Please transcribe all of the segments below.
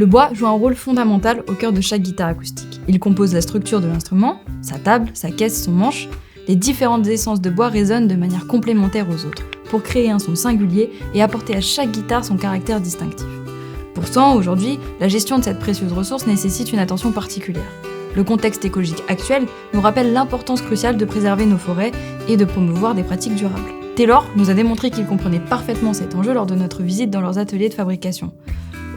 Le bois joue un rôle fondamental au cœur de chaque guitare acoustique. Il compose la structure de l'instrument, sa table, sa caisse, son manche. Les différentes essences de bois résonnent de manière complémentaire aux autres, pour créer un son singulier et apporter à chaque guitare son caractère distinctif. Pourtant, aujourd'hui, la gestion de cette précieuse ressource nécessite une attention particulière. Le contexte écologique actuel nous rappelle l'importance cruciale de préserver nos forêts et de promouvoir des pratiques durables. Taylor nous a démontré qu'il comprenait parfaitement cet enjeu lors de notre visite dans leurs ateliers de fabrication.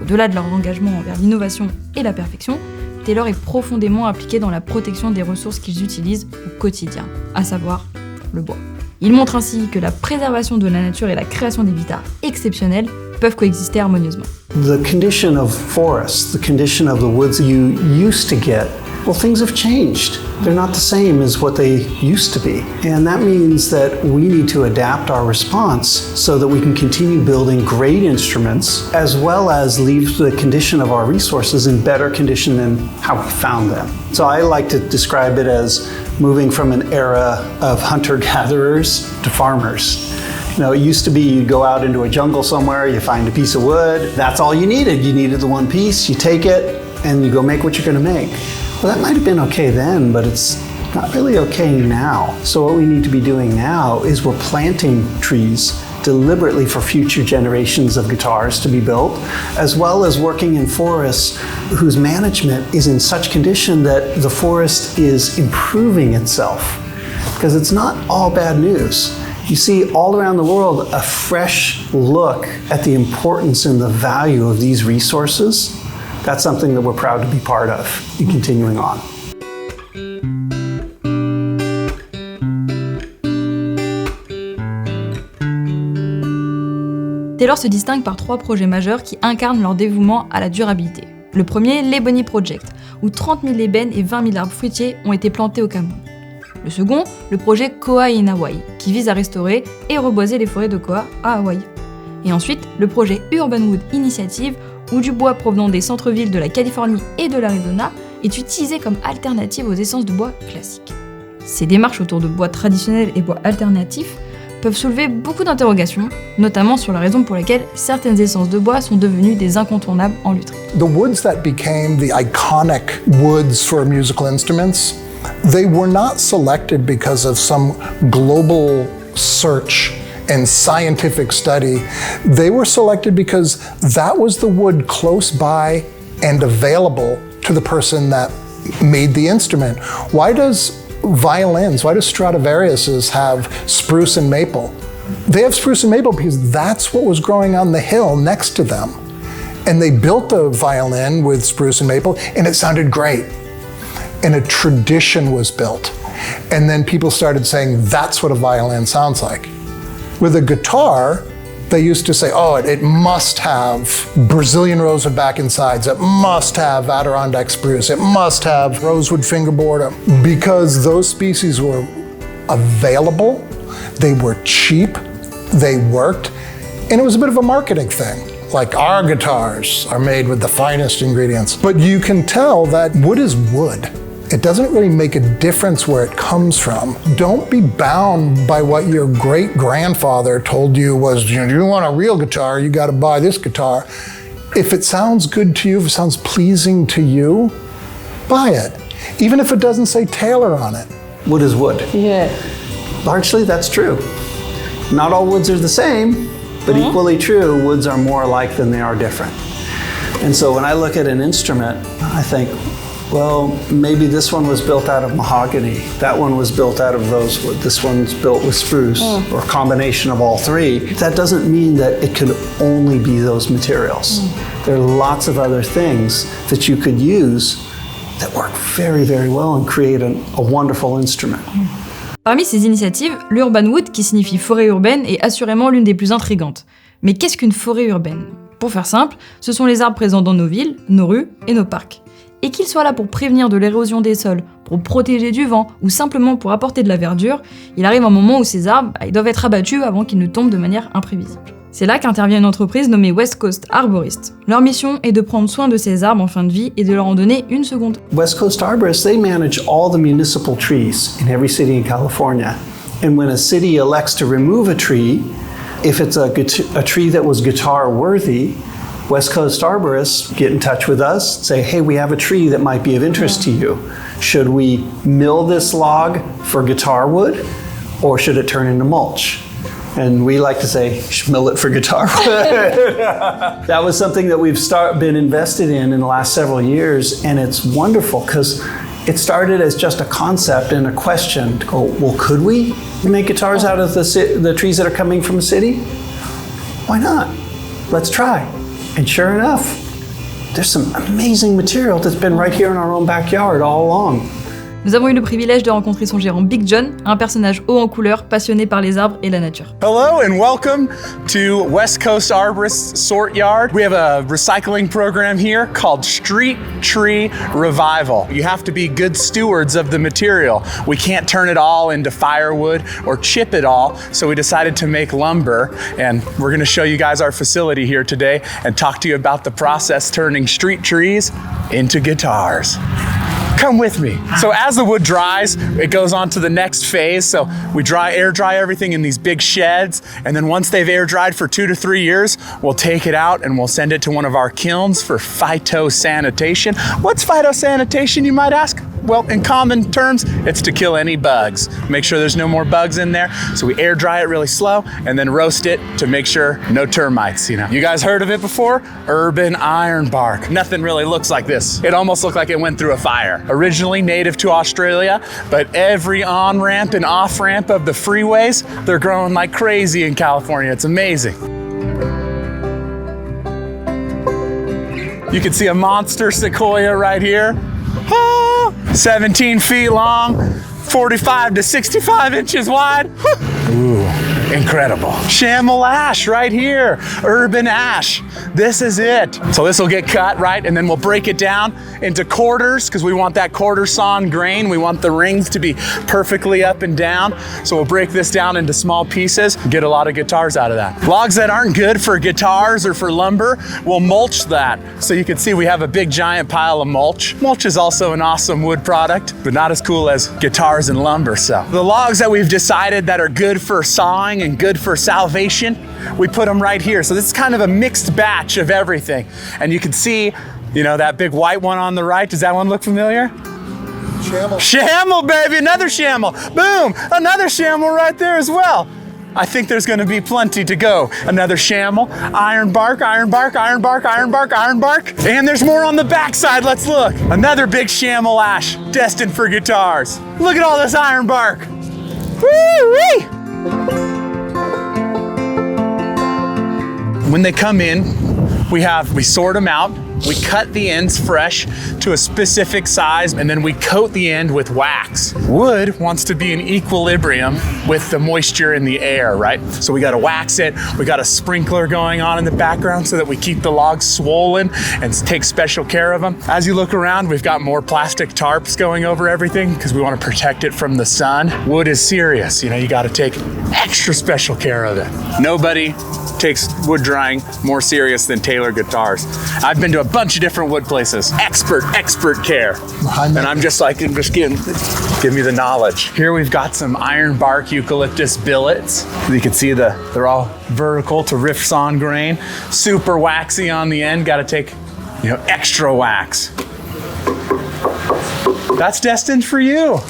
Au-delà de leur engagement envers l'innovation et la perfection, Taylor est profondément impliqué dans la protection des ressources qu'ils utilisent au quotidien, à savoir le bois. Il montre ainsi que la préservation de la nature et la création des guitares exceptionnelles peuvent coexister harmonieusement. The condition of forests, the condition of the woods you used to get, well, things have changed. They're not the same as what they used to be. And that means that we need to adapt our response so that we can continue building great instruments as well as leave the condition of our resources in better condition than how we found them. So I like to describe it as moving from an era of hunter-gatherers to farmers. You know, it used to be you'd go out into a jungle somewhere, you find a piece of wood, that's all you needed. You needed the one piece, you take it, and you go make what you're gonna make. Well, that might have been okay then, but it's not really okay now. So what we need to be doing now is we're planting trees deliberately for future generations of guitars to be built, as well as working in forests whose management is in such condition that the forest is improving itself. Because it's not all bad news. You see all around the world a fresh look at the importance and the value of these resources. That's something that we're proud to be part of in continuing on. Taylor se distingue par 3 projets majeurs qui incarnent leur dévouement à la durabilité. Le premier, l'Ebony Project, où 30 000 ébènes et 20 000 arbres fruitiers ont été plantés au Cajon. Le second, le projet Koa in Hawaii, qui vise à restaurer et reboiser les forêts de Koa à Hawaï. Et ensuite, le projet Urban Wood Initiative, où du bois provenant des centres-villes de la Californie et de l'Arizona est utilisé comme alternative aux essences de bois classiques. Ces démarches autour de bois traditionnels et bois alternatifs peuvent soulever beaucoup d'interrogations, notamment sur la raison pour laquelle certaines essences de bois sont devenues des incontournables en lutherie. The woods that became the iconic woods for musical instruments, they were not selected because of some global search and scientific study. They were selected because that was the wood close by and available to the person that made the instrument. Why do Stradivariuses have spruce and maple? They have spruce and maple because that's what was growing on the hill next to them. And they built a violin with spruce and maple, and it sounded great. And a tradition was built. And then people started saying, that's what a violin sounds like. With a guitar, they used to say, oh, it must have Brazilian rosewood back and sides, it must have Adirondack spruce, it must have rosewood fingerboard, because those species were available, they were cheap, they worked, and it was a bit of a marketing thing. Like, our guitars are made with the finest ingredients. But you can tell that wood is wood. It doesn't really make a difference where it comes from. Don't be bound by what your great-grandfather told you was, you want a real guitar, you gotta buy this guitar. If it sounds good to you, if it sounds pleasing to you, buy it. Even if it doesn't say Taylor on it. Wood is wood. Yeah. Largely, that's true. Not all woods are the same, but equally true, woods are more alike than they are different. And so when I look at an instrument, I think, well, maybe this one was built out of mahogany, that one was built out of rosewood, this one's built with spruce, or a combination of all three. That doesn't mean that it could only be those materials. There are lots of other things that you could use that work very, very well and create a wonderful instrument. Parmi ces initiatives, l'Urban Wood, qui signifie forêt urbaine, est assurément l'une des plus intrigantes. Mais qu'est-ce qu'une forêt urbaine ? Pour faire simple, ce sont les arbres présents dans nos villes, nos rues et nos parcs. Et qu'ils soient là pour prévenir de l'érosion des sols, pour protéger du vent ou simplement pour apporter de la verdure, il arrive un moment où ces arbres ils doivent être abattus avant qu'ils ne tombent de manière imprévisible. C'est là qu'intervient une entreprise nommée West Coast Arborists. Leur mission est de prendre soin de ces arbres en fin de vie et de leur en donner une seconde. West Coast Arborists, they manage all the municipal trees in every city in California. And when a city elects to remove a tree, if it's a tree that was guitar worthy, West Coast Arborists get in touch with us, say, hey, we have a tree that might be of interest to you. Should we mill this log for guitar wood, or should it turn into mulch? And we like to say, mill it for guitar wood. That was something that we've been invested in the last several years, and it's wonderful because it started as just a concept and a question to go, well, could we make guitars out of the trees that are coming from the city? Why not? Let's try. And sure enough, there's some amazing material that's been right here in our own backyard all along. Nous avons eu le privilège de rencontrer son gérant Big John, un personnage haut en couleur, passionné par les arbres et la nature. Hello and welcome to West Coast Arborists Sort Yard. We have a recycling program here called Street Tree Revival. You have to be good stewards of the material. We can't turn it all into firewood or chip it all, so we decided to make lumber, and we're going to show you guys our facility here today and talk to you about the process turning street trees into guitars. Come with me. So as the wood dries, it goes on to the next phase. So we air dry everything in these big sheds. And then once they've air dried for 2 to 3 years, we'll take it out and we'll send it to one of our kilns for phytosanitation. What's phytosanitation, you might ask? Well, in common terms, it's to kill any bugs. Make sure there's no more bugs in there. So we air dry it really slow and then roast it to make sure no termites, you know. You guys heard of it before? Urban iron bark. Nothing really looks like this. It almost looked like it went through a fire. Originally native to Australia, but every on-ramp and off-ramp of the freeways, they're growing like crazy in California. It's amazing. You can see a monster sequoia right here. 17 feet long, 45 to 65 inches wide. Ooh, incredible. Chamel ash right here, urban ash. This is it. So this will get cut, right? And then we'll break it down into quarters because we want that quarter sawn grain. We want the rings to be perfectly up and down. So we'll break this down into small pieces, get a lot of guitars out of that. Logs that aren't good for guitars or for lumber, we'll mulch that. So you can see we have a big giant pile of mulch. Mulch is also an awesome wood product, but not as cool as guitars and lumber. So the logs that we've decided that are good for sawing and good for salvation, we put them right here. So this is kind of a mixed batch of everything. And you can see, you know, that big white one on the right. Does that one look familiar? Chamel. Chamel, baby, another chamel. Boom, another chamel right there as well. I think there's gonna be plenty to go. Another chamel, iron bark, iron bark, iron bark, iron bark, iron bark. And there's more on the backside, let's look. Another big chamel ash, destined for guitars. Look at all this iron bark. Woo-wee! When they come in, we sort them out. We cut the ends fresh to a specific size, and then we coat the end with wax. Wood wants to be in equilibrium with the moisture in the air, right? So we gotta wax it. We got a sprinkler going on in the background so that we keep the logs swollen and take special care of them. As you look around, we've got more plastic tarps going over everything because we want to protect it from the sun. Wood is serious, you know, you gotta take extra special care of it. Nobody takes wood drying more serious than Taylor Guitars. I've been to a bunch of different wood places. Expert care. And I'm just like, give me the knowledge. Here we've got some iron bark eucalyptus billets. You can see they're all vertical to riff sawn grain. Super waxy on the end. Got to take, you know, extra wax. That's destined for you.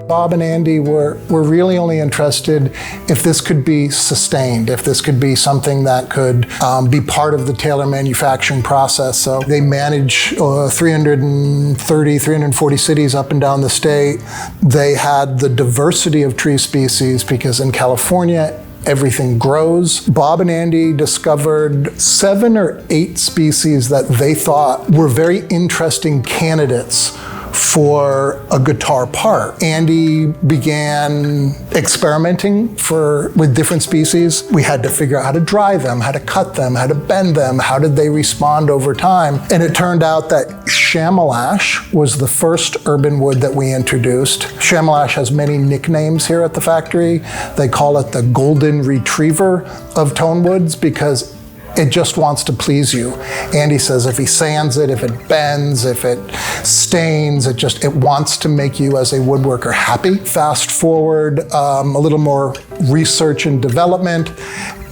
Bob and Andy were really only interested if this could be sustained, if this could be something that could be part of the Taylor manufacturing process. So they manage 330, 340 cities up and down the state. They had the diversity of tree species because in California, everything grows. Bob and Andy discovered 7 or 8 species that they thought were very interesting candidates for a guitar part. Andy began experimenting with different species. We had to figure out how to dry them, how to cut them, how to bend them, how did they respond over time. And it turned out that chamel ash was the first urban wood that we introduced. Chamel ash has many nicknames here at the factory. They call it the golden retriever of tone woods because it just wants to please you. Andy says if he sands it, if it bends, if it stains, it wants to make you as a woodworker happy. Fast forward a little more research and development,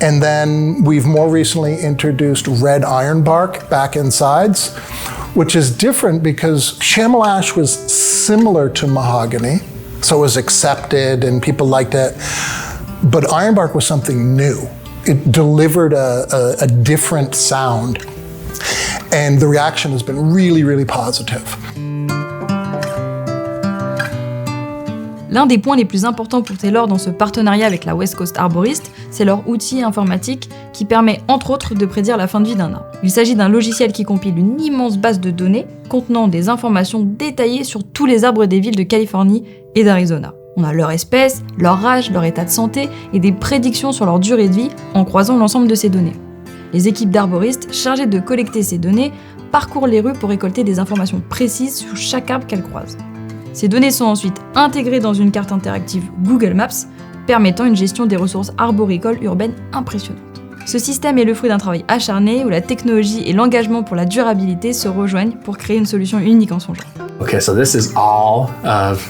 And then we've more recently introduced red ironbark back and sides, which is different because chamois ash was similar to mahogany, so it was accepted and people liked it. But ironbark was something new. It delivered a different sound. And the reaction has been really, really positive. L'un des points les plus importants pour Taylor dans ce partenariat avec la West Coast Arborists, c'est leur outil informatique qui permet entre autres de prédire la fin de vie d'un arbre. Il s'agit d'un logiciel qui compile une immense base de données contenant des informations détaillées sur tous les arbres des villes de Californie et d'Arizona. On a leur espèce, leur âge, leur état de santé et des prédictions sur leur durée de vie en croisant l'ensemble de ces données. Les équipes d'arboristes chargées de collecter ces données parcourent les rues pour récolter des informations précises sur chaque arbre qu'elles croisent. Ces données sont ensuite intégrées dans une carte interactive Google Maps, permettant une gestion des ressources arboricoles urbaines impressionnante. Ce système est le fruit d'un travail acharné où la technologie et l'engagement pour la durabilité se rejoignent pour créer une solution unique en son genre. Okay, so this is all of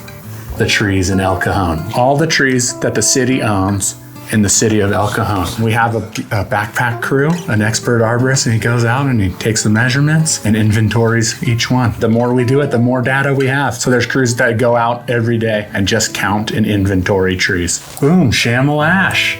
the trees in El Cajon. All the trees that the city owns in the city of El Cajon. We have a backpack crew, an expert arborist, and he goes out and he takes the measurements and inventories each one. The more we do it, the more data we have. So there's crews that go out every day and just count and inventory trees. Boom, chamois ash.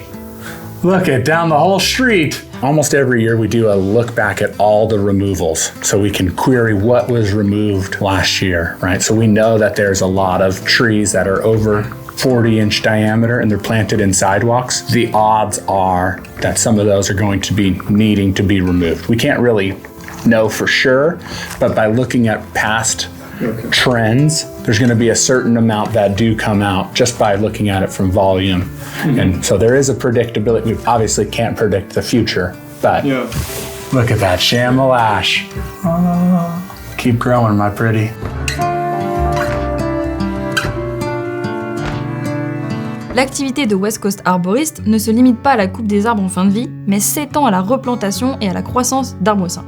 Look at down the whole street. Almost every year we do a look back at all the removals so we can query what was removed last year, right? So we know that there's a lot of trees that are over 40-inch diameter and they're planted in sidewalks. The odds are that some of those are going to be needing to be removed. We can't really know for sure, but by looking at past trends, there's going to be a certain amount that do come out just by looking at it from volume. And so there is a predictability. We obviously can't predict the future, but look at that chamois ash. Oh, keep growing, my pretty. L'activité de West Coast Arborists ne se limite pas à la coupe des arbres en fin de vie, mais s'étend à la replantation et à la croissance d'arbres sains.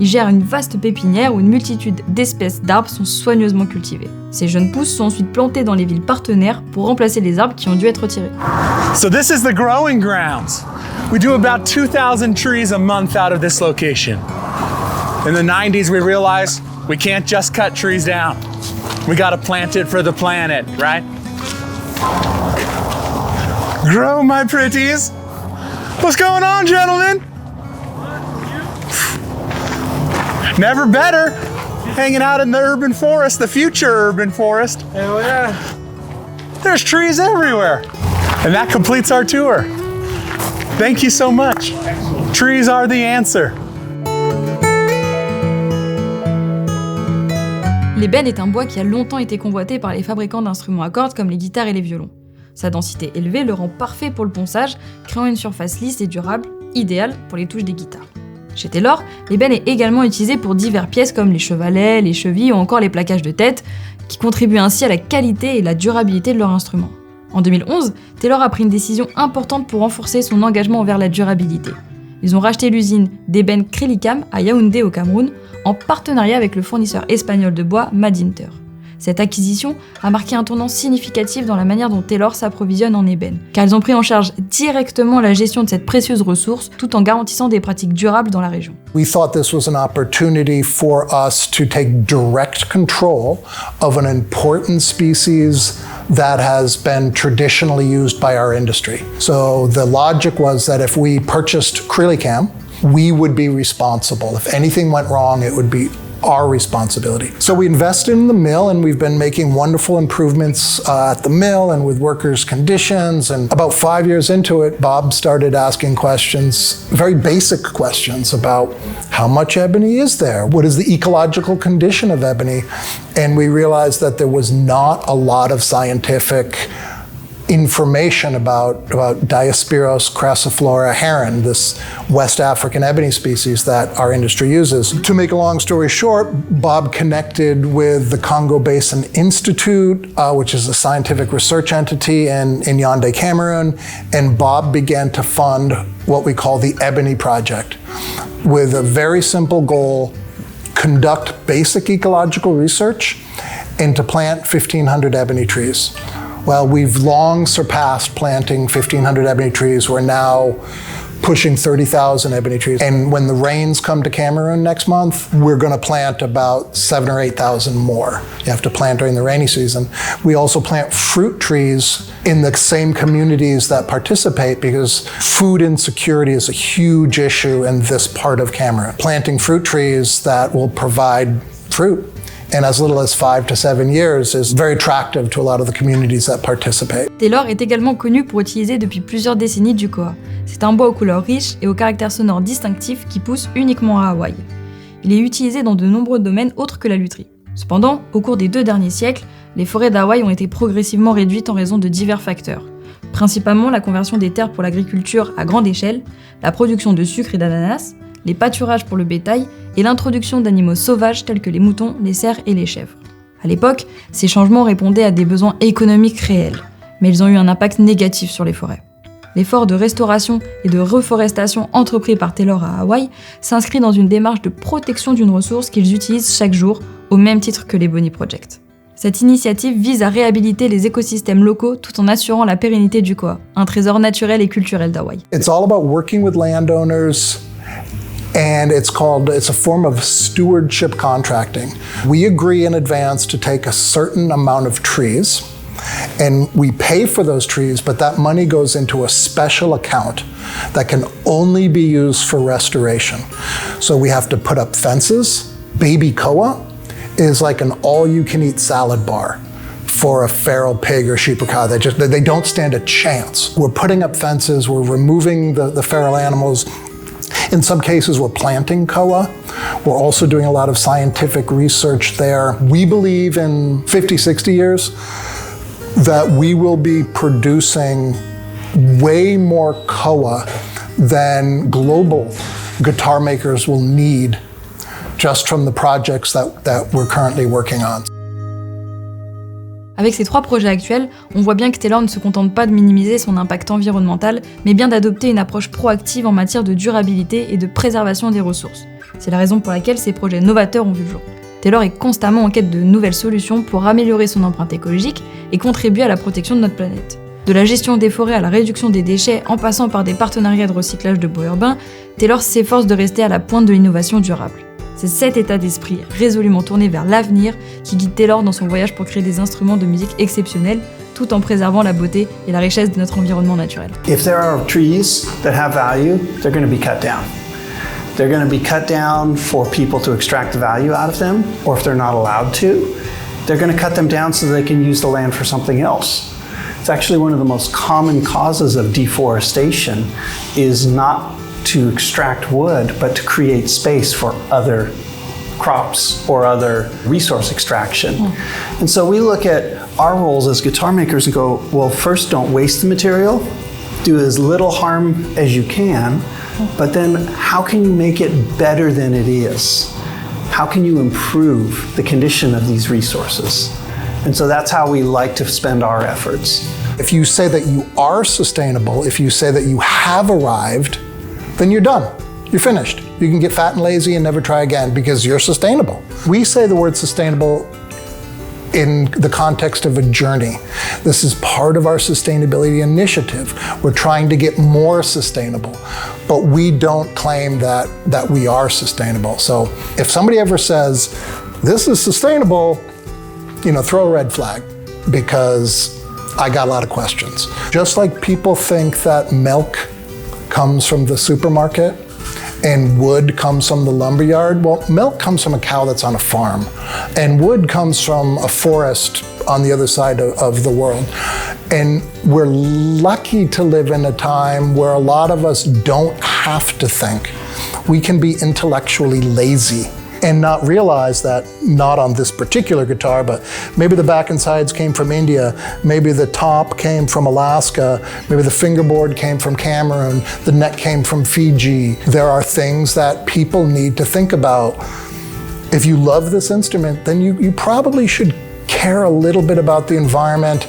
Ils gèrent une vaste pépinière où une multitude d'espèces d'arbres sont soigneusement cultivées. Ces jeunes pousses sont ensuite plantées dans les villes partenaires pour remplacer les arbres qui ont dû être retirés. So this is the growing grounds. We do about 2,000 trees a month out of this location. In the 90s, we realized we can't just cut trees down. We gotta plant it for the planet, right? Grow, my pretties. What's going on, gentlemen? Never better. Hanging out in the urban forest, the future urban forest. Hell yeah. There's trees everywhere. And that completes our tour. Thank you so much. Trees are the answer. L'ébène est un bois qui a longtemps été convoité par les fabricants d'instruments à cordes comme les guitares et les violons. Sa densité élevée le rend parfait pour le ponçage, créant une surface lisse et durable, idéale pour les touches des guitares. Chez Taylor, l'ébène est également utilisé pour diverses pièces comme les chevalets, les chevilles ou encore les plaquages de tête, qui contribuent ainsi à la qualité et la durabilité de leur instrument. En 2011, Taylor a pris une décision importante pour renforcer son engagement envers la durabilité. Ils ont racheté l'usine d'ébène Crélicam à Yaoundé au Cameroun, en partenariat avec le fournisseur espagnol de bois Majeurs. Cette acquisition a marqué un tournant significatif dans la manière dont Taylor s'approvisionne en ébène, car ils ont pris en charge directement la gestion de cette précieuse ressource tout en garantissant des pratiques durables dans la région. We thought this was an opportunity for us to take direct control of an important species that has been traditionally used by our industry. So the logic was that if we purchased Crélicam, we would be responsible. If anything went wrong, it would be our responsibility. So we invested in the mill and we've been making wonderful improvements at the mill and with workers' conditions. And about 5 years into it, Bob started asking questions, very basic questions about how much ebony is there? What is the ecological condition of ebony? And we realized that there was not a lot of scientific information about Diospyros crassiflora heron, this West African ebony species that our industry uses. To make a long story short, Bob connected with the Congo Basin Institute, which is a scientific research entity in Yaoundé, Cameroon, and Bob began to fund what we call the Ebony Project with a very simple goal: conduct basic ecological research and to plant 1,500 ebony trees. Well, we've long surpassed planting 1,500 ebony trees. We're now pushing 30,000 ebony trees. And when the rains come to Cameroon next month, we're going to plant about 7,000 or 8,000 more. You have to plant during the rainy season. We also plant fruit trees in the same communities that participate because food insecurity is a huge issue in this part of Cameroon. Planting fruit trees that will provide fruit in as little as 5 to 7 years is very attractive to a lot of the communities that participate. Taylor est également connu pour utiliser depuis plusieurs décennies du koa. C'est un bois aux couleurs riches et au caractère sonore distinctif qui pousse uniquement à Hawaï. Il est utilisé dans de nombreux domaines autres que la lutherie. Cependant, au cours des 2 derniers siècles, les forêts d'Hawaï ont été progressivement réduites en raison de divers facteurs. Principalement la conversion des terres pour l'agriculture à grande échelle, la production de sucre et d'ananas, les pâturages pour le bétail et l'introduction d'animaux sauvages tels que les moutons, les cerfs et les chèvres. À l'époque, ces changements répondaient à des besoins économiques réels, mais ils ont eu un impact négatif sur les forêts. L'effort de restauration et de reforestation entrepris par Taylor à Hawaï s'inscrit dans une démarche de protection d'une ressource qu'ils utilisent chaque jour, au même titre que l'Ebony Project. Cette initiative vise à réhabiliter les écosystèmes locaux tout en assurant la pérennité du koa, un trésor naturel et culturel d'Hawaï. It's all about working with landowners. And it's a form of stewardship contracting. We agree in advance to take a certain amount of trees, and we pay for those trees, but that money goes into a special account that can only be used for restoration. So we have to put up fences. Baby koa is like an all-you-can-eat salad bar for a feral pig or sheep or cow. They don't stand a chance. We're putting up fences, we're removing the feral animals. In some cases, we're planting koa. We're also doing a lot of scientific research there. We believe in 50, 60 years that we will be producing way more koa than global guitar makers will need just from the projects that we're currently working on. Avec ces 3 projets actuels, on voit bien que Taylor ne se contente pas de minimiser son impact environnemental, mais bien d'adopter une approche proactive en matière de durabilité et de préservation des ressources. C'est la raison pour laquelle ces projets novateurs ont vu le jour. Taylor est constamment en quête de nouvelles solutions pour améliorer son empreinte écologique et contribuer à la protection de notre planète. De la gestion des forêts à la réduction des déchets en passant par des partenariats de recyclage de bois urbains, Taylor s'efforce de rester à la pointe de l'innovation durable. C'est cet état d'esprit résolument tourné vers l'avenir qui guide Taylor dans son voyage pour créer des instruments de musique exceptionnels tout en préservant la beauté et la richesse de notre environnement naturel. If there are trees that have value, they're going to be cut down. They're going to be cut down for people to extract the value out of them, or if they're not allowed to, they're going to cut them down so they can use the land for something else. It's actually one of the most common causes of deforestation is not to extract wood, but to create space for other crops or other resource extraction. And so we look at our roles as guitar makers and go, well, first don't waste the material, do as little harm as you can, but then how can you make it better than it is? How can you improve the condition of these resources? And so that's how we like to spend our efforts. If you say that you are sustainable, if you say that you have arrived, then you're done. You're finished. You can get fat and lazy and never try again because you're sustainable. We say the word sustainable in the context of a journey. This is part of our sustainability initiative. We're trying to get more sustainable, but we don't claim that we are sustainable. So if somebody ever says, this is sustainable, throw a red flag because I got a lot of questions. Just like people think that milk comes from the supermarket and wood comes from the lumberyard. Well, milk comes from a cow that's on a farm, and wood comes from a forest on the other side of the world. And we're lucky to live in a time where a lot of us don't have to think. We can be intellectually lazy and not realize that, not on this particular guitar, but maybe the back and sides came from India, maybe the top came from Alaska, maybe the fingerboard came from Cameroon, the neck came from Fiji. There are things that people need to think about. If you love this instrument, then you probably should care a little bit about the environment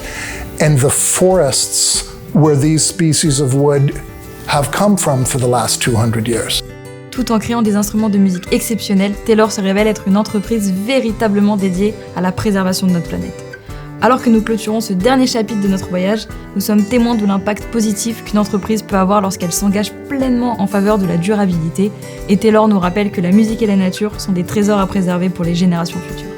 and the forests where these species of wood have come from for the last 200 years. Tout en créant des instruments de musique exceptionnels, Taylor se révèle être une entreprise véritablement dédiée à la préservation de notre planète. Alors que nous clôturons ce dernier chapitre de notre voyage, nous sommes témoins de l'impact positif qu'une entreprise peut avoir lorsqu'elle s'engage pleinement en faveur de la durabilité, et Taylor nous rappelle que la musique et la nature sont des trésors à préserver pour les générations futures.